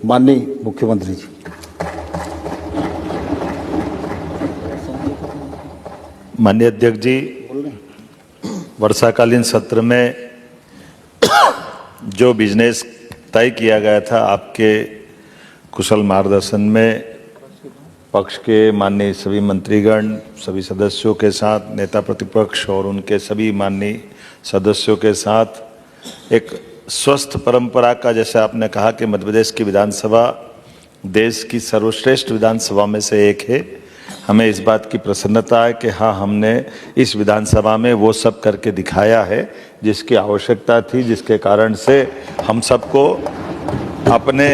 माननीय मुख्यमंत्री जी। माननीय अध्यक्ष जी, वर्षाकालीन सत्र में जो बिजनेस तय किया गया था, आपके कुशल मार्गदर्शन में पक्ष के माननीय सभी मंत्रीगण, सभी सदस्यों के साथ, नेता प्रतिपक्ष और उनके सभी माननीय सदस्यों के साथ एक स्वस्थ परंपरा का, जैसे आपने कहा कि मध्य प्रदेश की विधानसभा देश की सर्वश्रेष्ठ विधानसभा में से एक है। हमें इस बात की प्रसन्नता है कि हाँ, हमने इस विधानसभा में वो सब करके दिखाया है जिसकी आवश्यकता थी, जिसके कारण से हम सबको अपने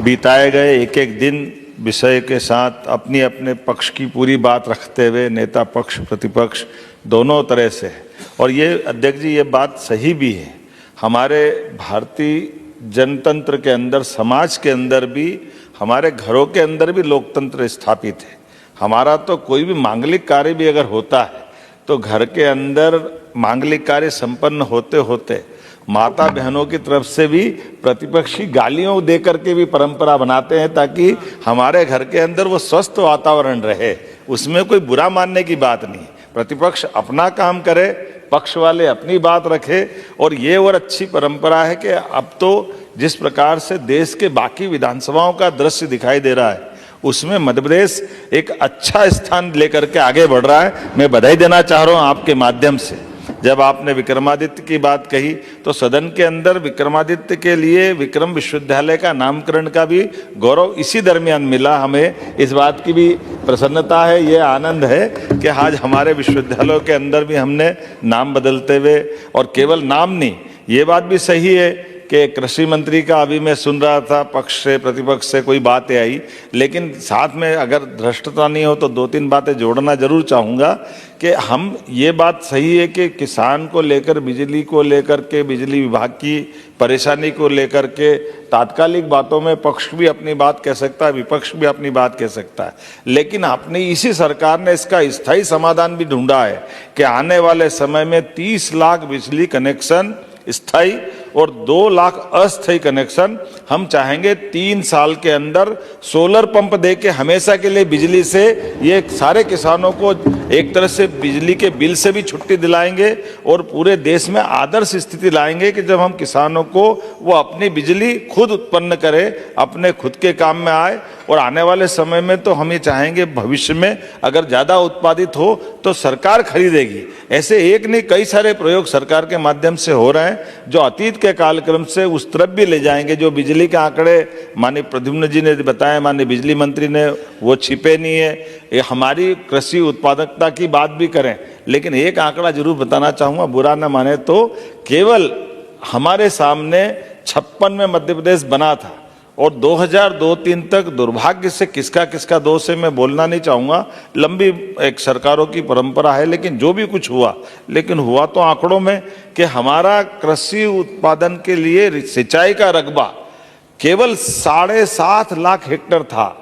बिताए गए एक एक दिन विषय के साथ अपनी अपने पक्ष की पूरी बात रखते हुए, नेता पक्ष प्रतिपक्ष दोनों तरह से, और ये अध्यक्ष जी ये बात सही भी है, हमारे भारतीय जनतंत्र के अंदर, समाज के अंदर भी, हमारे घरों के अंदर भी लोकतंत्र स्थापित है। हमारा तो कोई भी मांगलिक कार्य भी अगर होता है तो घर के अंदर मांगलिक कार्य संपन्न होते होते माता बहनों की तरफ से भी प्रतिपक्षी गालियों दे करके भी परंपरा बनाते हैं, ताकि हमारे घर के अंदर वो स्वस्थ वातावरण रहे। उसमें कोई बुरा मानने की बात नहीं। प्रतिपक्ष अपना काम करे, पक्ष वाले अपनी बात रखे, और ये और अच्छी परंपरा है कि अब तो जिस प्रकार से देश के बाकी विधानसभाओं का दृश्य दिखाई दे रहा है, उसमें मध्य प्रदेश एक अच्छा स्थान लेकर के आगे बढ़ रहा है। मैं बधाई देना चाह रहा हूं आपके माध्यम से। जब आपने विक्रमादित्य की बात कही तो सदन के अंदर विक्रमादित्य के लिए विक्रम विश्वविद्यालय का नामकरण का भी गौरव इसी दरमियान मिला। हमें इस बात की भी प्रसन्नता है, ये आनंद है कि आज हमारे विश्वविद्यालयों के अंदर भी हमने नाम बदलते हुए, और केवल नाम नहीं, ये बात भी सही है कि कृषि मंत्री का अभी मैं सुन रहा था, पक्ष से प्रतिपक्ष से कोई बातें आई, लेकिन साथ में अगर धृष्टता नहीं हो तो दो तीन बातें जोड़ना जरूर चाहूँगा कि हम, ये बात सही है कि किसान को लेकर, बिजली को लेकर के, बिजली विभाग की परेशानी को लेकर के तात्कालिक बातों में पक्ष भी अपनी बात कह सकता है, विपक्ष भी अपनी बात कह सकता है, लेकिन अपनी इसी सरकार ने इसका स्थायी समाधान भी ढूंढा है कि आने वाले समय में 30 लाख बिजली कनेक्शन स्थायी और 2 लाख अस्थायी कनेक्शन हम चाहेंगे 3 साल के अंदर सोलर पंप दे के हमेशा के लिए बिजली से ये सारे किसानों को एक तरह से बिजली के बिल से भी छुट्टी दिलाएंगे, और पूरे देश में आदर्श स्थिति लाएंगे कि जब हम किसानों को वो अपनी बिजली खुद उत्पन्न करे, अपने खुद के काम में आए। और आने वाले समय में तो हम ये चाहेंगे भविष्य में अगर ज़्यादा उत्पादित हो तो सरकार खरीदेगी। ऐसे एक नहीं, कई सारे प्रयोग सरकार के माध्यम से हो रहे हैं जो अतीत के कालक्रम से उस तरफ भी ले जाएंगे। जो बिजली के आंकड़े माननीय प्रद्युम्न जी ने बताए, माननीय बिजली मंत्री ने, वो छिपे नहीं है। ये हमारी कृषि उत्पादकता की बात भी करें, लेकिन एक आंकड़ा जरूर बताना चाहूँगा, बुरा न माने तो, केवल हमारे सामने 56 में मध्य प्रदेश बना था, और 2002-03 तक दुर्भाग्य से किसका किसका दोष है मैं बोलना नहीं चाहूँगा, लंबी एक सरकारों की परंपरा है, लेकिन जो भी कुछ हुआ, लेकिन हुआ तो आंकड़ों में कि हमारा कृषि उत्पादन के लिए सिंचाई का रकबा केवल 7.5 लाख हेक्टेयर था।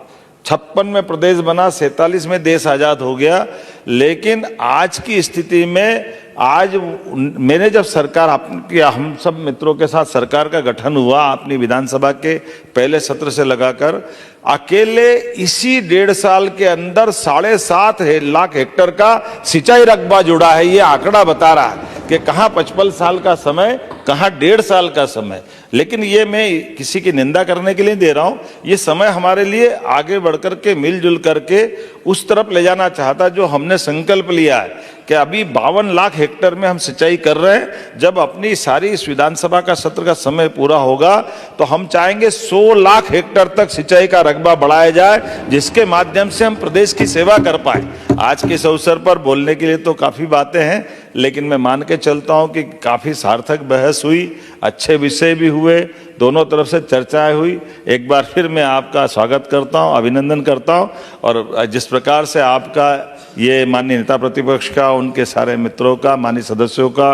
56 में प्रदेश बना, 47 में देश आज़ाद हो गया। लेकिन आज की स्थिति में, आज मैंने जब सरकार आपकी, हम सब मित्रों के साथ सरकार का गठन हुआ अपनी विधानसभा के पहले सत्र से लगाकर, अकेले इसी 1.5 साल के अंदर 7.5 लाख हेक्टेयर का सिंचाई रकबा जुड़ा है। ये आंकड़ा बता रहा है कि कहाँ 55 साल का समय, कहाँ 1.5 साल का समय। लेकिन ये मैं किसी की निंदा करने के लिए दे रहा हूँ, ये समय हमारे लिए आगे बढ़कर के मिलजुल करके उस तरफ ले जाना चाहता जो हमने संकल्प लिया है कि अभी 52 लाख हेक्टेयर में हम सिंचाई कर रहे हैं। जब अपनी सारी इस विधानसभा का सत्र का समय पूरा होगा तो हम चाहेंगे 100 लाख हेक्टेयर तक सिंचाई का रकबा बढ़ाया जाए, जिसके माध्यम से हम प्रदेश की सेवा कर पाए। आज के इस अवसर पर बोलने के लिए तो काफ़ी बातें हैं, लेकिन मैं मान के चलता हूं कि काफ़ी सार्थक बहस हुई, अच्छे विषय भी हुए, दोनों तरफ से चर्चाएं हुई। एक बार फिर मैं आपका स्वागत करता हूं, अभिनंदन करता हूं, और जिस प्रकार से आपका ये माननीय नेता प्रतिपक्ष का, उनके सारे मित्रों का, माननीय सदस्यों का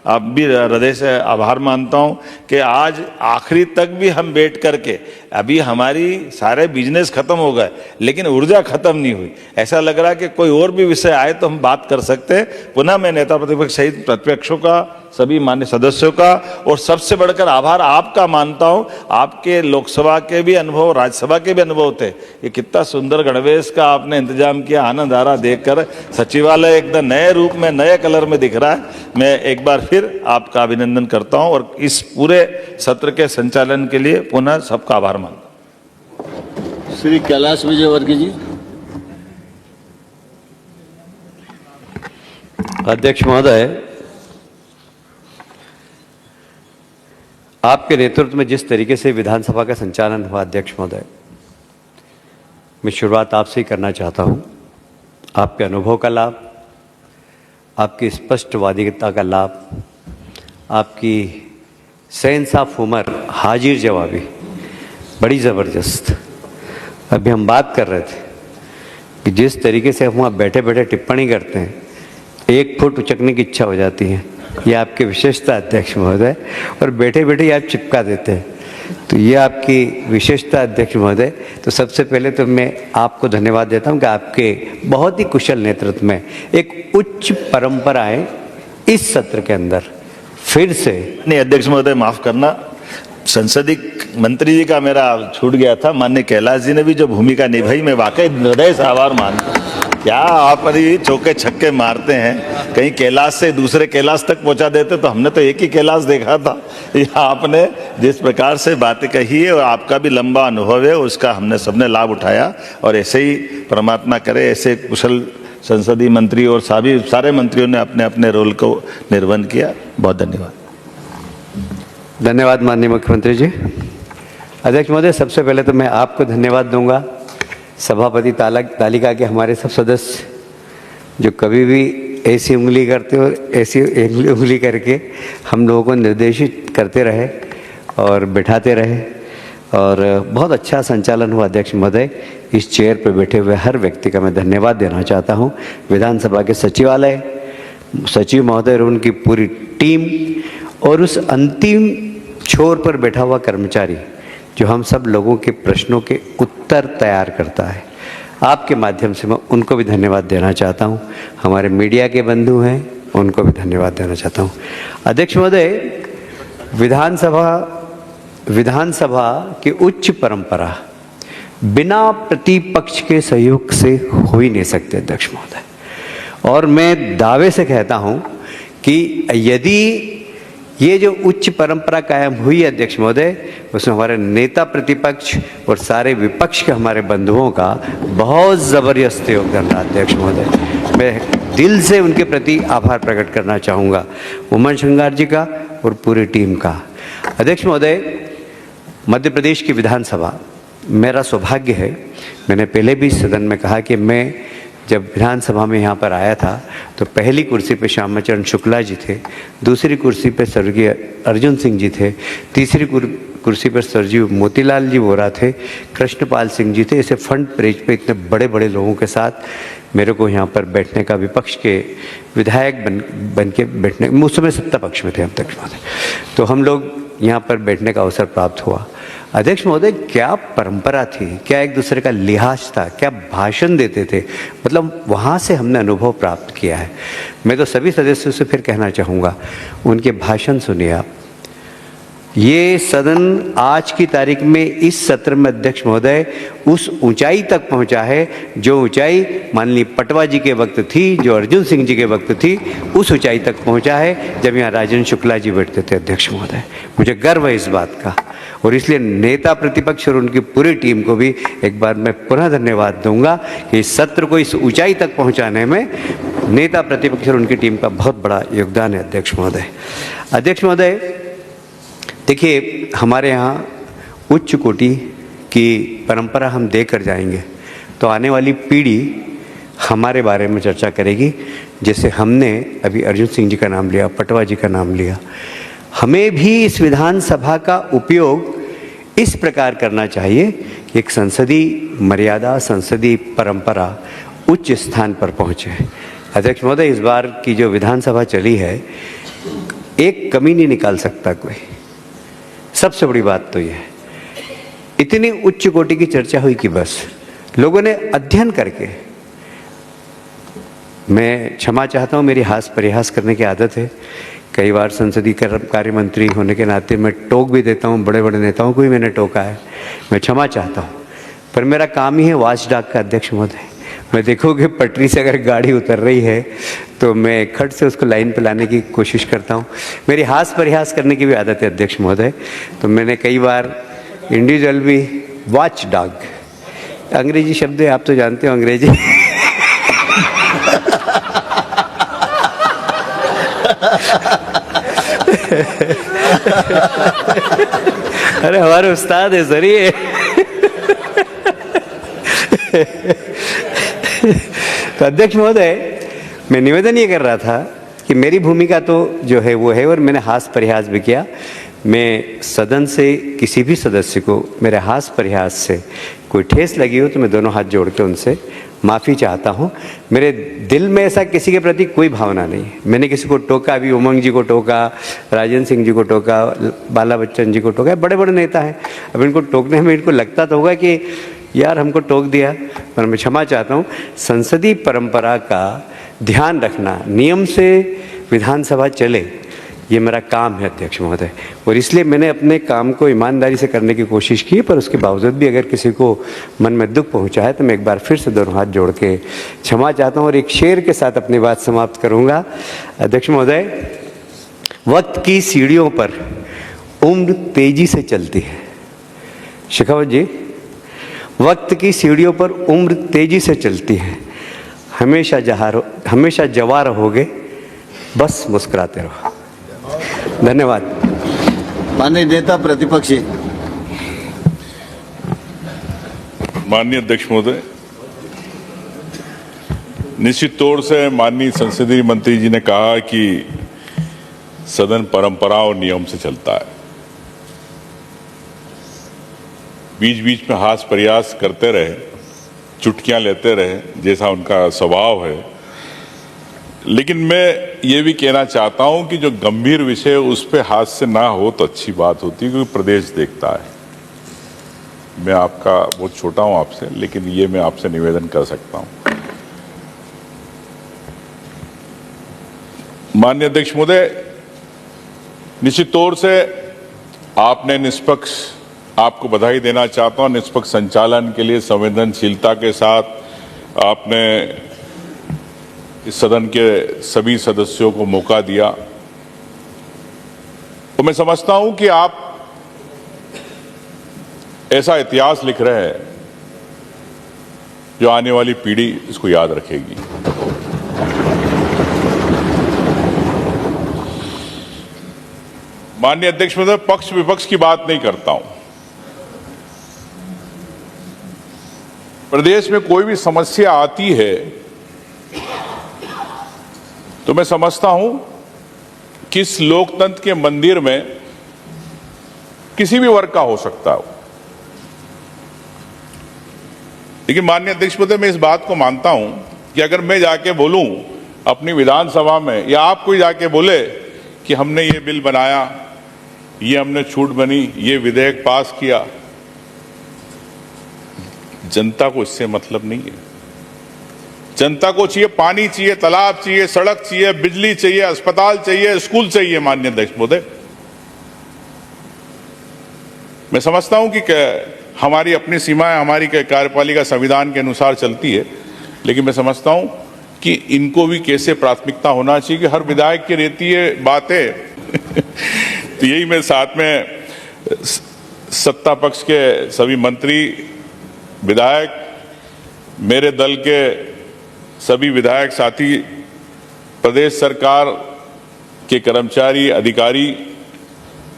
आप भी हृदय से आभार मानता हूं कि आज आखिरी तक भी हम बैठ करके, अभी हमारी सारे बिजनेस खत्म हो गए लेकिन ऊर्जा खत्म नहीं हुई। ऐसा लग रहा है कि कोई और भी विषय आए तो हम बात कर सकते हैं। पुनः मैं नेता प्रतिपक्ष सहित प्रतिपक्षों का सभी मान्य सदस्यों का, और सबसे बढ़कर आभार आपका मानता हूं। आपके लोकसभा के भी अनुभव, राज्यसभा के भी अनुभव थे। ये कितना सुंदर गणवेश का आपने इंतजाम किया, आनंद आ रहा देखकर। सचिवालय एकदम नए रूप में, नए कलर में दिख रहा है। मैं एक बार फिर आपका अभिनंदन करता हूं और इस पूरे सत्र के संचालन के लिए पुनः सबका आभार मानता हूं। श्री कैलाश विजयवर्गीय जी। अध्यक्ष महोदय, आपके नेतृत्व में जिस तरीके से विधानसभा का संचालन हुआ, अध्यक्ष महोदय, मैं शुरुआत आपसे ही करना चाहता हूं। आपके अनुभव का लाभ, आपकी स्पष्टवादिता का लाभ, आपकी सेंस ऑफ ह्यूमर, हाजिर जवाबी बड़ी ज़बरदस्त। अभी हम बात कर रहे थे कि जिस तरीके से हम वहाँ बैठे बैठे टिप्पणी करते हैं, 1 फुट उचकने की इच्छा हो जाती है। ये आपकी विशेषता अध्यक्ष महोदय, और बैठे बैठे ही आप चिपका देते हैं, तो ये आपकी विशेषता अध्यक्ष महोदय। तो सबसे पहले तो मैं आपको धन्यवाद देता हूं कि आपके बहुत ही कुशल नेतृत्व में एक उच्च परंपराएं इस सत्र के अंदर फिर से। नहीं अध्यक्ष महोदय, माफ करना, संसदीय मंत्री जी का मेरा छूट गया था। माननीय कैलाश जी ने भी जो भूमिका निभाई, मैं वाकई हृदय से आभार मानता हूं। क्या आप अभी चौके छक्के मारते हैं, कहीं कैलाश से दूसरे कैलाश तक पहुंचा देते, तो हमने तो एक ही कैलाश देखा था। ये आपने जिस प्रकार से बातें कही है और आपका भी लंबा अनुभव है, उसका हमने सबने लाभ उठाया, और ऐसे ही परमात्मा करे ऐसे कुशल संसदीय मंत्री और सारे मंत्रियों ने अपने अपने रोल को निर्वहन किया। बहुत धन्यवाद। धन्यवाद माननीय मुख्यमंत्री जी। अध्यक्ष महोदय, सबसे पहले तो मैं आपको धन्यवाद दूंगा, सभापति तालिका के हमारे सब सदस्य जो कभी भी ऐसी उंगली करते और ऐसी उंगली करके हम लोगों को निर्देशित करते रहे और बिठाते रहे, और बहुत अच्छा संचालन हुआ अध्यक्ष महोदय। इस चेयर पर बैठे हुए हर व्यक्ति का मैं धन्यवाद देना चाहता हूं। विधानसभा के सचिवालय, सचिव महोदय और उनकी पूरी टीम, और उस अंतिम छोर पर बैठा हुआ कर्मचारी जो हम सब लोगों के प्रश्नों के उत्तर तैयार करता है, आपके माध्यम से मैं उनको भी धन्यवाद देना चाहता हूं। हमारे मीडिया के बंधु हैं, उनको भी धन्यवाद देना चाहता हूं। अध्यक्ष महोदय, विधानसभा की उच्च परंपरा बिना प्रतिपक्ष के सहयोग से हो ही नहीं सकते अध्यक्ष महोदय। और मैं दावे से कहता हूं कि यदि ये जो उच्च परंपरा कायम हुई है अध्यक्ष महोदय, उसमें हमारे नेता प्रतिपक्ष और सारे विपक्ष के हमारे बंधुओं का बहुत ज़बरदस्त योगदान रहा अध्यक्ष महोदय। मैं दिल से उनके प्रति आभार प्रकट करना चाहूँगा, उमन श्रृंगार जी का और पूरी टीम का। अध्यक्ष महोदय, मध्य प्रदेश की विधानसभा मेरा सौभाग्य है। मैंने पहले भी सदन में कहा कि मैं जब विधानसभा में यहाँ पर आया था तो पहली कुर्सी पे श्यामाचरण शुक्ला जी थे, दूसरी कुर्सी पे स्वर्गीय अर्जुन सिंह जी थे, तीसरी कुर्सी पर स्वर्गीय मोतीलाल जी वोरा थे, कृष्णपाल सिंह जी थे। ऐसे फ्रंट पेज पे इतने बड़े बड़े लोगों के साथ मेरे को यहाँ पर बैठने का, विपक्ष के विधायक बन के बैठने, उस समय सत्ता पक्ष में थे हम तक, तो हम लोग यहाँ पर बैठने का अवसर प्राप्त हुआ। अध्यक्ष महोदय, क्या परंपरा थी, क्या एक दूसरे का लिहाज था, क्या भाषण देते थे, मतलब वहाँ से हमने अनुभव प्राप्त किया है। मैं तो सभी सदस्यों से फिर कहना चाहूँगा, उनके भाषण सुनिए आप। ये सदन आज की तारीख में इस सत्र में अध्यक्ष महोदय उस ऊंचाई तक पहुंचा है जो ऊंचाई माननीय पटवा जी के वक्त थी, जो अर्जुन सिंह जी के वक्त थी, उस ऊंचाई तक पहुंचा है जब यहाँ राजेंद्र शुक्ला जी बैठते थे अध्यक्ष महोदय। मुझे गर्व है इस बात का, और इसलिए नेता प्रतिपक्ष और उनकी पूरी टीम को भी एक बार मैं पुनः धन्यवाद दूंगा कि इस सत्र को इस ऊंचाई तक पहुंचाने में नेता प्रतिपक्ष और उनकी टीम का बहुत बड़ा योगदान है अध्यक्ष महोदय। अध्यक्ष महोदय, देखिए, हमारे यहाँ उच्च कोटि की परंपरा हम देकर जाएंगे तो आने वाली पीढ़ी हमारे बारे में चर्चा करेगी। जैसे हमने अभी अर्जुन सिंह जी का नाम लिया, पटवा जी का नाम लिया, हमें भी इस विधानसभा का उपयोग इस प्रकार करना चाहिए कि एक संसदीय मर्यादा, संसदीय परंपरा उच्च स्थान पर पहुँचे। अध्यक्ष महोदय, इस बार की जो विधानसभा चली है, एक कमी नहीं निकाल सकता कोई। सबसे बड़ी बात तो यह है, इतनी उच्च कोटि की चर्चा हुई कि बस लोगों ने अध्ययन करके, मैं क्षमा चाहता हूं, मेरी हास परिहास करने की आदत है, कई बार संसदीय कार्य मंत्री होने के नाते मैं टोक भी देता हूँ, बड़े बड़े नेताओं को भी मैंने टोका है, मैं क्षमा चाहता हूँ। पर मेरा काम ही है वॉचडॉग का अध्यक्ष महोदय। मैं देखोगे पटरी से अगर गाड़ी उतर रही है तो मैं खट से उसको लाइन पे लाने की कोशिश करता हूँ। मेरी हास परिहास करने की भी आदत है अध्यक्ष महोदय, तो मैंने कई बार इंडिविजुअल भी वॉचडॉग, अंग्रेजी शब्द है, आप तो जानते हो अंग्रेजी। अरे हमारे उस्ताद है सर ये। तो अध्यक्ष महोदय, मैं निवेदन ये कर रहा था कि मेरी भूमिका तो जो है वो है, और मैंने हास परिहास भी किया। मैं सदन से किसी भी सदस्य को मेरे हास परिहास से कोई ठेस लगी हो तो मैं दोनों हाथ जोड़ के उनसे माफ़ी चाहता हूँ। मेरे दिल में ऐसा किसी के प्रति कोई भावना नहीं है। मैंने किसी को टोका भी, उमंग जी को टोका, राजेंद्र सिंह जी को टोका, बाला बच्चन जी को टोका, बड़े बड़े नेता हैं। अब इनको टोकने में इनको लगता तो होगा कि यार हमको टोक दिया, पर मैं क्षमा चाहता हूँ। संसदीय परंपरा का ध्यान रखना, नियम से विधानसभा चले, ये मेरा काम है अध्यक्ष महोदय, और इसलिए मैंने अपने काम को ईमानदारी से करने की कोशिश की। पर उसके बावजूद भी अगर किसी को मन में दुख पहुंचा है तो मैं एक बार फिर से दोनों हाथ जोड़ के क्षमा चाहता हूं, और एक शेर के साथ अपनी बात समाप्त करूंगा। अध्यक्ष महोदय, वक्त की सीढ़ियों पर उम्र तेजी से चलती है। शेखावत जी, वक्त की सीढ़ियों पर उम्र तेजी से चलती है, हमेशा जवां रहोगे, बस मुस्कुराते रहो। धन्यवाद। माननीय नेता प्रतिपक्षी। माननीय अध्यक्ष महोदय, निश्चित तौर से माननीय संसदीय मंत्री जी ने कहा कि सदन परंपरा और नियम से चलता है। बीच बीच में हास प्रयास करते रहे, चुटकियां लेते रहे, जैसा उनका स्वभाव है। लेकिन मैं ये भी कहना चाहता हूं कि जो गंभीर विषय उस पे हास्य ना हो तो अच्छी बात होती है, क्योंकि प्रदेश देखता है। मैं आपका बहुत छोटा हूं आपसे, लेकिन ये मैं आपसे निवेदन कर सकता हूं। माननीय अध्यक्ष महोदय, निश्चित तौर से आपने निष्पक्ष, आपको बधाई देना चाहता हूं, निष्पक्ष संचालन के लिए संवेदनशीलता के साथ आपने इस सदन के सभी सदस्यों को मौका दिया। तो मैं समझता हूं कि आप ऐसा इतिहास लिख रहे हैं जो आने वाली पीढ़ी इसको याद रखेगी। माननीय अध्यक्ष महोदय, पक्ष विपक्ष की बात नहीं करता हूं। प्रदेश में कोई भी समस्या आती है तो मैं समझता हूं कि इस लोकतंत्र के मंदिर में किसी भी वर्ग का हो सकता हो। लेकिन माननीय अध्यक्ष महोदय, मैं इस बात को मानता हूं कि अगर मैं जाके बोलूं अपनी विधानसभा में, या आप कोई जाके बोले कि हमने ये बिल बनाया, ये हमने छूट बनी, ये विधेयक पास किया, जनता को इससे मतलब नहीं है। जनता को चाहिए पानी चाहिए, तालाब चाहिए, सड़क चाहिए, बिजली चाहिए, अस्पताल चाहिए, स्कूल चाहिए। माननीय अध्यक्ष महोदय, मैं समझता हूं कि हमारी अपनी सीमाएं, हमारी कार्यपालिका संविधान के अनुसार चलती है, लेकिन मैं समझता हूं कि इनको भी कैसे प्राथमिकता होना चाहिए कि हर विधायक की रहती है बातें। तो यही मैं साथ में सत्ता पक्ष के सभी मंत्री, विधायक, मेरे दल के सभी विधायक साथी, प्रदेश सरकार के कर्मचारी, अधिकारी,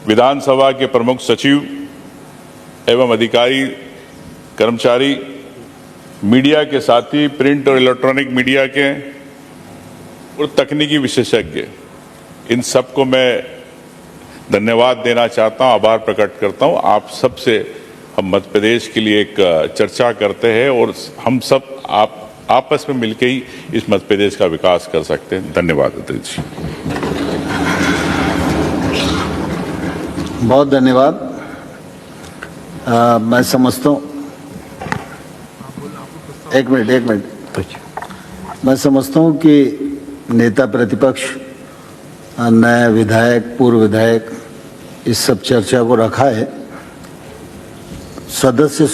विधानसभा के प्रमुख सचिव एवं अधिकारी, कर्मचारी, मीडिया के साथी, प्रिंट और इलेक्ट्रॉनिक मीडिया के और तकनीकी विशेषज्ञ, इन सबको मैं धन्यवाद देना चाहता हूं, आभार प्रकट करता हूं। आप सबसे हम मध्य प्रदेश के लिए एक चर्चा करते हैं और हम सब आपस में मिलकर ही इस मध्य प्रदेश का विकास कर सकते हैं। धन्यवाद अध्यक्ष जी। बहुत धन्यवाद। मैं समझता हूँ, एक मिनट, मैं समझता हूँ कि नेता प्रतिपक्ष नया विधायक, पूर्व विधायक, इस सब चर्चा को रखा है। सदस्य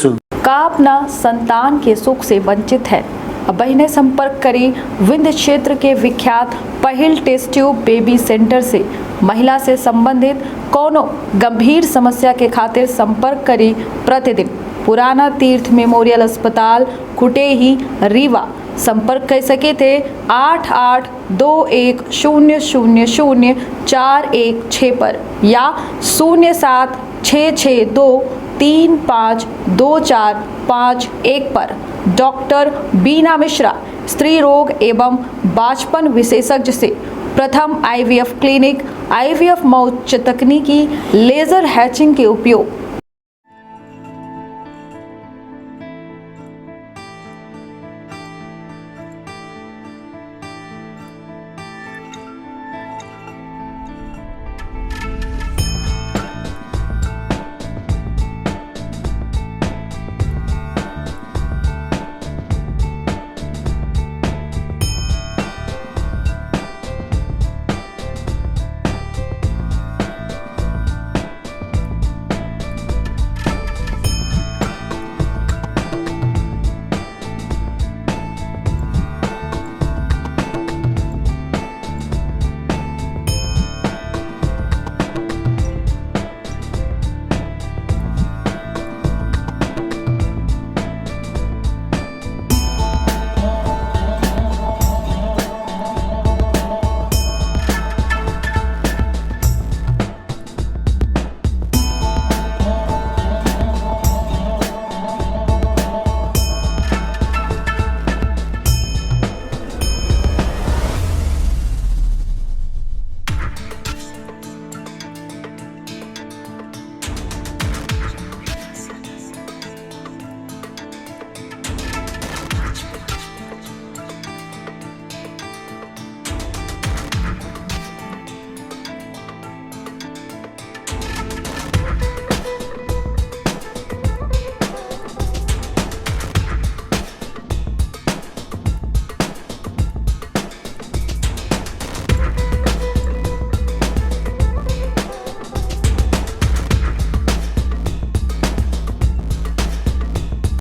का अपना संतान के सुख से वंचित है। अब बहने संपर्क करी विंध्य क्षेत्र के विख्यात पहिल टेस्ट ट्यूब बेबी सेंटर से। महिला से संबंधित कोनो गंभीर समस्या के खातिर संपर्क करी प्रतिदिन पुराना तीर्थ मेमोरियल अस्पताल कुटेही रीवा। संपर्क कर सके थे 8821000416 पर या 076623524551 पर। डॉक्टर बीना मिश्रा, स्त्री रोग एवं बांझपन विशेषज्ञ से प्रथम IVF क्लिनिक, IVF मौच तकनीकी, लेजर हैचिंग के उपयोग,